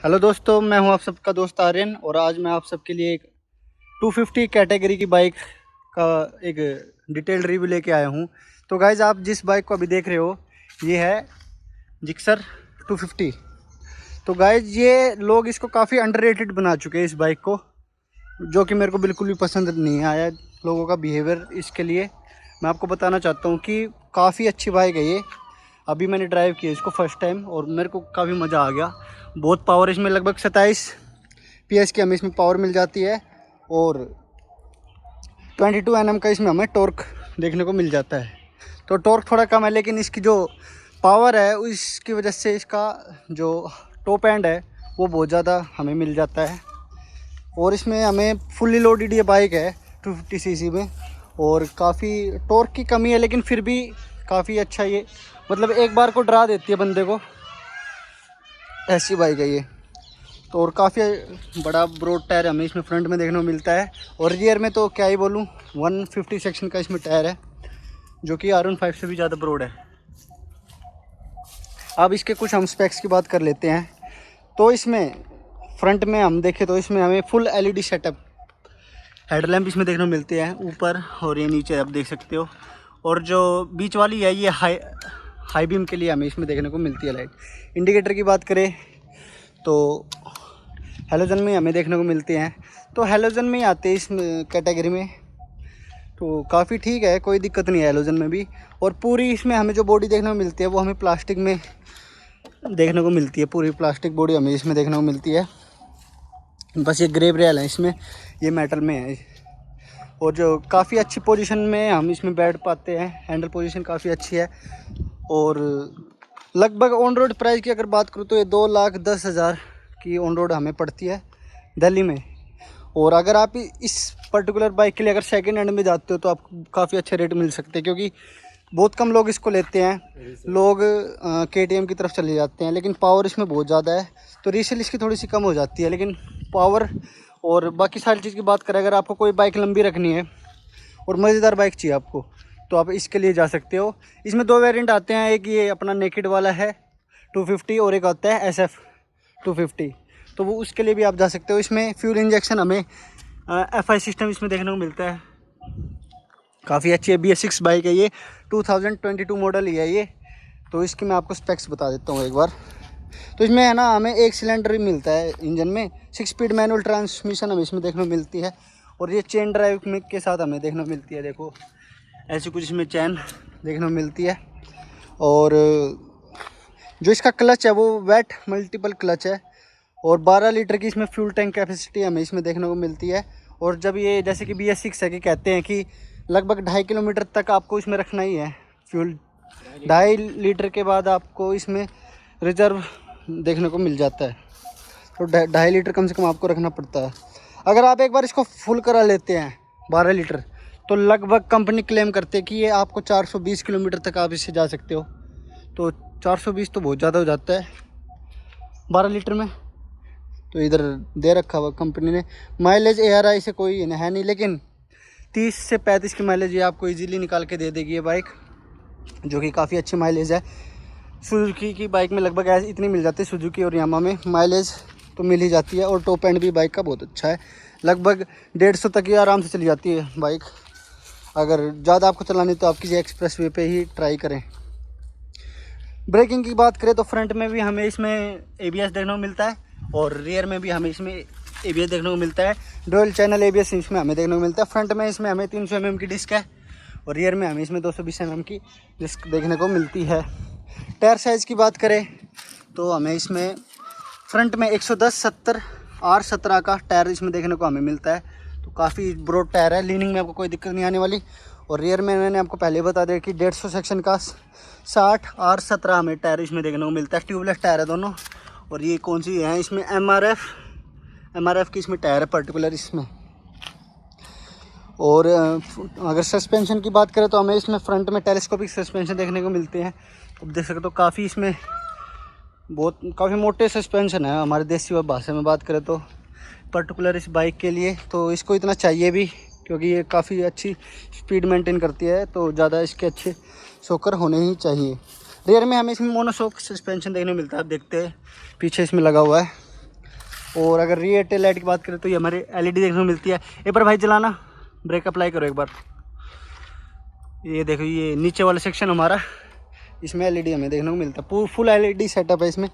Hello दोस्तों, मैं हूं आप सबका दोस्त आर्यन और आज मैं आप सबके लिए एक 250 कैटेगरी की बाइक का एक डिटेल्ड रिव्यू लेके आया हूं। तो गाइज, आप जिस बाइक को अभी देख रहे हो ये है जिक्सर 250। तो गाइज, ये लोग इसको काफ़ी अंडररेटेड बना चुके हैं इस बाइक को, जो कि मेरे को बिल्कुल भी पसंद नहीं आया लोगों का बिहेवियर। इसके लिए मैं आपको बताना चाहता हूँ कि काफ़ी अच्छी बाइक है ये। अभी मैंने ड्राइव किया इसको फर्स्ट टाइम और मेरे को काफ़ी मज़ा आ गया। बहुत पावर इसमें, लगभग 27 PS की हमें इसमें पावर मिल जाती है और 22 Nm का इसमें हमें टॉर्क देखने को मिल जाता है। तो टॉर्क थोड़ा कम है, लेकिन इसकी जो पावर है उसकी वजह से इसका जो टॉप एंड है वो बहुत ज़्यादा हमें मिल जाता है। और इसमें हमें फुल्ली लोडेड ये बाइक है 250 cc में, और काफ़ी टॉर्क की कमी है लेकिन फिर भी काफ़ी अच्छा ये, मतलब एक बार को डरा देती है बंदे को, ऐसी बाइक है ये। तो और काफ़ी बड़ा ब्रॉड टायर हमें इसमें फ्रंट में देखने को मिलता है, और रियर में तो क्या ही बोलूँ, 150 सेक्शन का इसमें टायर है जो कि R15 से भी ज़्यादा ब्रॉड है। अब इसके कुछ हम स्पेक्स की बात कर लेते हैं। तो इसमें फ्रंट में हम देखें तो इसमें हमें फुल LED सेटअप हेडलैम्प इसमें देखने को मिलते हैं ऊपर, और ये नीचे आप देख सकते हो। और जो बीच वाली है ये हाई बीम के लिए हमें इसमें देखने को मिलती है लाइट। इंडिकेटर की बात करें तो हेलोजन में हमें देखने को मिलते हैं, तो हेलोजन में ही आते हैं इस कैटेगरी में, तो काफ़ी ठीक है, कोई दिक्कत नहीं है हेलोजन में भी। और पूरी इसमें हमें जो बॉडी देखने को मिलती है वो हमें प्लास्टिक में देखने को मिलती है, पूरी प्लास्टिक बॉडी हमें इसमें देखने को मिलती है। बस ये ग्रे रेल है इसमें, ये मेटल में है। और जो काफ़ी अच्छी पोजीशन में हम इसमें बैठ पाते हैं, हैंडल पोजीशन काफ़ी अच्छी है। और लगभग ऑन रोड प्राइस की अगर बात करूँ तो ये 2,10,000 की ऑन रोड हमें पड़ती है दिल्ली में। और अगर आप इस पर्टिकुलर बाइक के लिए अगर सेकंड हैंड में जाते हो तो आपको काफ़ी अच्छे रेट मिल सकते हैं, क्योंकि बहुत कम लोग इसको लेते हैं। लोग KTM की तरफ चले जाते हैं, लेकिन पावर इसमें बहुत ज़्यादा है तो रीसेल इसकी थोड़ी सी कम हो जाती है। लेकिन पावर और बाकी सारी चीज़ की बात करें, अगर आपको कोई बाइक लंबी रखनी है और मज़ेदार बाइक चाहिए आपको, तो आप इसके लिए जा सकते हो। इसमें 2 वेरिएंट आते हैं, एक ये अपना नेकेड वाला है 250 और एक आता है SF 250, तो वो उसके लिए भी आप जा सकते हो। इसमें फ्यूल इंजेक्शन हमें FI सिस्टम इसमें देखने को मिलता है, काफ़ी अच्छी है। BS6 बाइक है ये, 2022 मॉडल ही है ये। तो इसके मैं आपको स्पेक्स बता देता हूँ एक बार। तो इसमें है ना, हमें 1 सिलेंडर ही मिलता है इंजन में, 6 स्पीड मैनुअल ट्रांसमिशन हमें इसमें देखने को मिलती है, और ये चेन ड्राइव में के साथ हमें देखने को मिलती है। देखो ऐसी कुछ इसमें चैन देखने को मिलती है। और जो इसका क्लच है वो वेट मल्टीपल क्लच है, और 12 लीटर की इसमें फ्यूल टैंक कैपेसिटी हमें इसमें देखने को मिलती है। और जब ये जैसे कि BS6 है कि कहते हैं कि लगभग 2.5 किलोमीटर तक आपको इसमें रखना ही है फ्यूल, 2.5 लीटर के बाद आपको इसमें रिजर्व देखने को मिल जाता है। तो 2.5 लीटर कम से कम आपको रखना पड़ता है। अगर आप एक बार इसको फुल करा लेते हैं 12 लीटर, तो लगभग कंपनी क्लेम करते हैं कि ये आपको 420 किलोमीटर तक आप इससे जा सकते हो। तो 420 तो बहुत ज़्यादा हो जाता है 12 लीटर में। तो इधर दे रखा हुआ कंपनी ने माइलेज ARI से कोई है नहीं, लेकिन 30 से 35 की माइलेज ये आपको इजीली निकाल के दे देगी ये बाइक, जो कि काफ़ी अच्छी माइलेज है। सुजुकी की बाइक में लगभग ऐसे इतनी मिल जाती है, सुजुकी और यामा में माइलेज तो मिल ही जाती है। और टॉप एंड भी बाइक का बहुत अच्छा है, लगभग 150 तक ही आराम से चली जाती है बाइक। अगर ज़्यादा आपको चलानी तो आप किसी एक्सप्रेस वे पे ही ट्राई करें। ब्रेकिंग की बात करें तो फ्रंट में भी हमें इसमें ABS देखने को मिलता है, और रियर में भी हमें इसमें ABS देखने को मिलता है। डुअल चैनल ABS इसमें हमें देखने को मिलता है। फ्रंट में इसमें हमें 300 mm की डिस्क है, और रियर में हमें इसमें 220 mm की डिस्क देखने को मिलती है। टायर साइज़ की बात करें तो हमें इसमें फ्रंट में 110/70 R17 का टायर इसमें देखने को हमें मिलता है, तो काफ़ी ब्रॉड टायर है, लीनिंग में आपको कोई दिक्कत नहीं आने वाली। और रियर में मैंने आपको पहले बता दिया कि 150 सेक्शन का 60 R17 हमें टायर इसमें देखने को मिलता है। ट्यूबलेस टायर है दोनों। और ये कौन सी है, इसमें MRF की इसमें टायर है पर्टिकुलर इसमें। और अगर सस्पेंशन की बात करें तो हमें इसमें फ्रंट में टेलीस्कोपिक सस्पेंशन देखने को मिलते हैं। तो देख सकते हो काफ़ी इसमें काफ़ी मोटे सस्पेंशन है, हमारे देसी भाषा में बात करें तो पर्टिकुलर इस बाइक के लिए। तो इसको इतना चाहिए भी, क्योंकि ये काफ़ी अच्छी स्पीड मेंटेन करती है, तो ज़्यादा इसके अच्छे शॉकर होने ही चाहिए। रियर में हमें इसमें मोनोशॉक सस्पेंशन देखने को मिलता है, आप देखते हैं पीछे इसमें लगा हुआ है। और अगर रियर टेल लाइट की बात करें तो ये हमारे एलईडी देखने को मिलती है। एक बार भाई चलाना, ब्रेक अप्लाई करो एक बार। ये देखो ये नीचे वाला सेक्शन हमारा, इसमें एलईडी हमें देखने को मिलता है। फुल एलईडी सेटअप है इसमें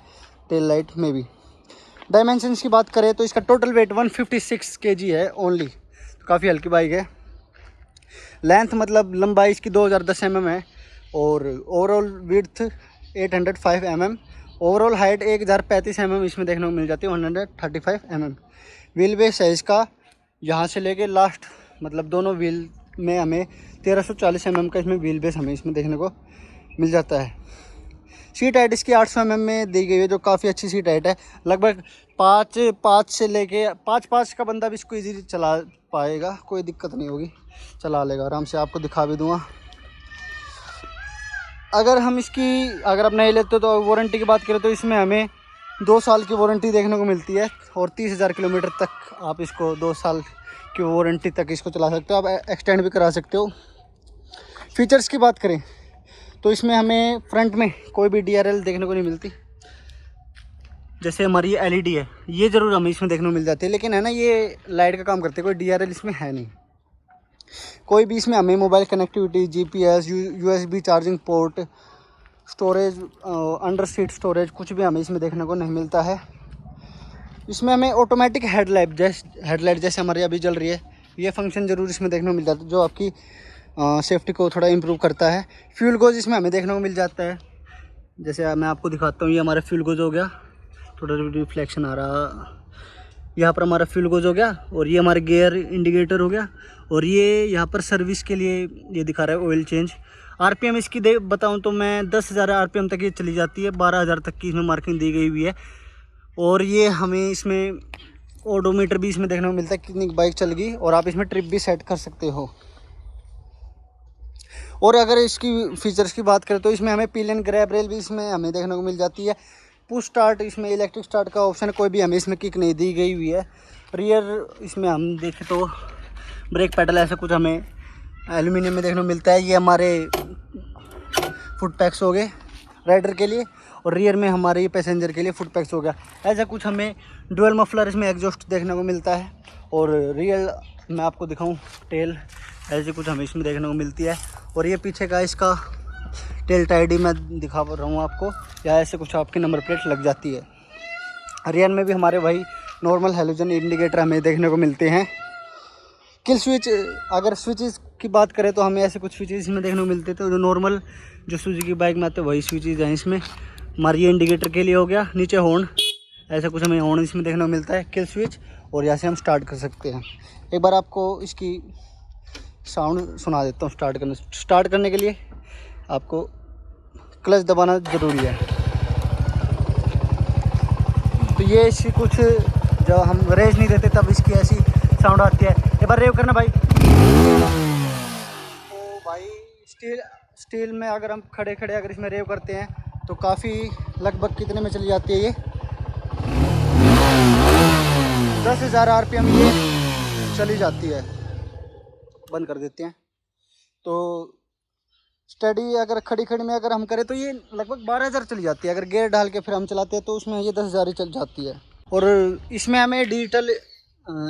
टेल लाइट में भी। डायमेंशंस की बात करें तो इसका टोटल वेट 156 kg है ओनली, तो काफ़ी हल्की बाइक है। लेंथ मतलब लंबाई इसकी 2010 mm है और overall width 805 mm, overall height 1035 mm इसमें देखने को मिल जाती है, 135 mm। व्हील बेस है इसका यहाँ से लेके लास्ट मतलब दोनों व्हील में हमें 1340 mm का इसमें व्हील बेस हमें इसमें देखने को मिल जाता है। सीट हाइट इसकी 800 mm में दी गई है, जो काफ़ी अच्छी सीट हाइट है। लगभग 5 से लेके 5 का बंदा भी इसको इजीली चला पाएगा, कोई दिक्कत नहीं होगी, चला लेगा आराम से। आपको दिखा भी दूंगा। अगर आप नहीं लेते तो वारंटी की बात करें तो इसमें हमें 2 साल की वारंटी देखने को मिलती है और 30,000 किलोमीटर तक आप इसको 2 साल की वारंटी तक इसको चला सकते हो। आप एक्सटेंड भी करा सकते हो। फीचर्स की बात करें तो इसमें हमें फ्रंट में कोई भी DRL देखने को नहीं मिलती। जैसे हमारी एलईडी है ये ज़रूर हमें इसमें देखने को मिल जाती है, लेकिन है ना ये लाइट का काम करते हैं, कोई DRL इसमें है नहीं। कोई भी इसमें हमें mobile connectivity, GPS, USB charging port, storage, under seat storage कुछ भी हमें इसमें देखने को नहीं मिलता है। इसमें हमें ऑटोमेटिक हेडलाइट जैसे हमारी अभी जल रही है, ये फंक्शन ज़रूर इसमें देखने को मिल जाता है, जो आपकी सेफ्टी को थोड़ा इम्प्रूव करता है। फ्यूल गोज इसमें हमें देखने को मिल जाता है। जैसे मैं आपको दिखाता हूँ, ये हमारा फ्यूल गोज हो गया, थोड़ा रिफ्लेक्शन आ रहा, यहाँ पर हमारा फ्यूल गोज हो गया, और ये हमारा गियर इंडिकेटर हो गया, और ये यहाँ पर सर्विस के लिए ये दिखा रहा है ऑयल चेंज। RPM इसकी बताऊँ तो मैं 10,000 RPM तक ये चली जाती है, 12,000 तक की इसमें मार्किंग दी गई हुई है। और ये हमें इसमें ओडोमीटर भी इसमें देखने को मिलता है कितनी बाइक चल गई, और आप इसमें ट्रिप भी सेट कर सकते हो। और अगर इसकी फीचर्स की बात करें तो इसमें हमें पिल एंड ग्रैब रेल भी इसमें हमें देखने को मिल जाती है। पुश स्टार्ट इसमें इलेक्ट्रिक स्टार्ट का ऑप्शन कोई भी हमें इसमें किक नहीं दी गई हुई है। रियर इसमें हम देखें तो ब्रेक पैडल ऐसा कुछ हमें एल्यूमिनियम में देखने को मिलता है। ये हमारे फुट पैक्स हो गए राइडर के लिए, और रियर में हमारे ये पैसेंजर के लिए फुट पैक्स हो गया। ऐसा कुछ हमें डुअल मफलर इसमें एग्जॉस्ट देखने को मिलता है। और रियल मैं आपको दिखाऊं टेल, ऐसे कुछ हमें इसमें देखने को मिलती है। और ये पीछे का इसका टेल टाइडी मैं दिखा रहा हूँ आपको, या ऐसे कुछ आपकी नंबर प्लेट लग जाती है। रियर में भी हमारे भाई नॉर्मल हैलोजन इंडिकेटर हमें देखने को मिलते हैं। किल स्विच, अगर स्विचेस की बात करें तो हमें ऐसे कुछ स्विचेस इसमें देखने को मिलते थे, जो नॉर्मल जो सुजुकी बाइक में आते हैं वही स्विचेस हैं इसमें। हमारे ये इंडिकेटर के लिए हो गया, नीचे हॉर्न, ऐसा कुछ हमें हॉर्न इसमें देखने को मिलता है, किल स्विच, और यहाँ से हम स्टार्ट कर सकते हैं। एक बार आपको इसकी साउंड सुना देता हूँ। स्टार्ट करने के लिए आपको क्लच दबाना ज़रूरी है। तो ये इसकी कुछ जब हम रेस नहीं देते तब इसकी ऐसी साउंड आती है। एक बार रेव करना भाई। तो भाई स्टील में अगर हम खड़े अगर इसमें रेव करते हैं तो काफ़ी लगभग कितने में चली जाती है ये 10,000 RPM ये चली जाती है। बंद कर देते हैं। तो स्टडी अगर खड़ी में अगर हम करें तो ये लगभग 12,000 चली जाती है। अगर गियर डाल के फिर हम चलाते हैं तो उसमें ये 10,000 ही चल जाती है। और इसमें हमें डिजिटल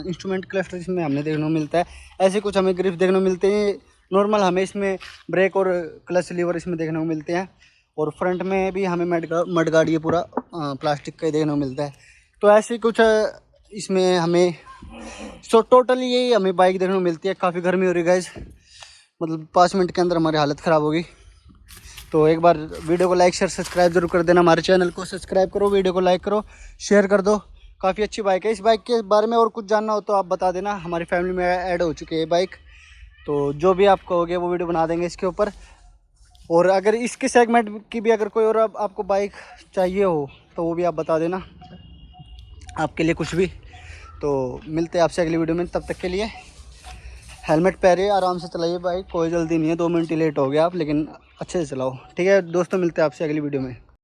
इंस्ट्रूमेंट क्लस्टर इसमें हमें देखने को मिलता है। ऐसे कुछ हमें ग्रिप देखने को मिलते हैं। नॉर्मल हमें इसमें ब्रेक और क्लच लीवर इसमें देखने को मिलते हैं। और फ्रंट में भी हमें मड गार्ड ये पूरा प्लास्टिक का ही देखने को मिलता है। तो ऐसे कुछ इसमें हमें टोटली यही हमें बाइक देखने को मिलती है। काफ़ी गर्मी हो रही है गाइस, मतलब 5 मिनट के अंदर हमारी हालत ख़राब होगी। तो एक बार वीडियो को लाइक शेयर सब्सक्राइब जरूर कर देना। हमारे चैनल को सब्सक्राइब करो, वीडियो को लाइक करो, शेयर कर दो। काफ़ी अच्छी बाइक है। इस बाइक के बारे में और कुछ जानना हो तो आप बता देना। हमारी फैमिली में ऐड हो चुकी है बाइक, तो जो भी आप कहोगे वो वीडियो बना देंगे इसके ऊपर। और अगर इसके सेगमेंट की भी अगर कोई और आपको बाइक चाहिए हो तो वो भी आप बता देना, आपके लिए कुछ भी। तो मिलते हैं आपसे अगली वीडियो में। तब तक के लिए हेलमेट पहनिए, आराम से चलाइए बाइक, कोई जल्दी नहीं है। 2 मिनट ही लेट हो गया आप, लेकिन अच्छे से चलाओ। ठीक है दोस्तों, मिलते हैं आपसे अगली वीडियो में।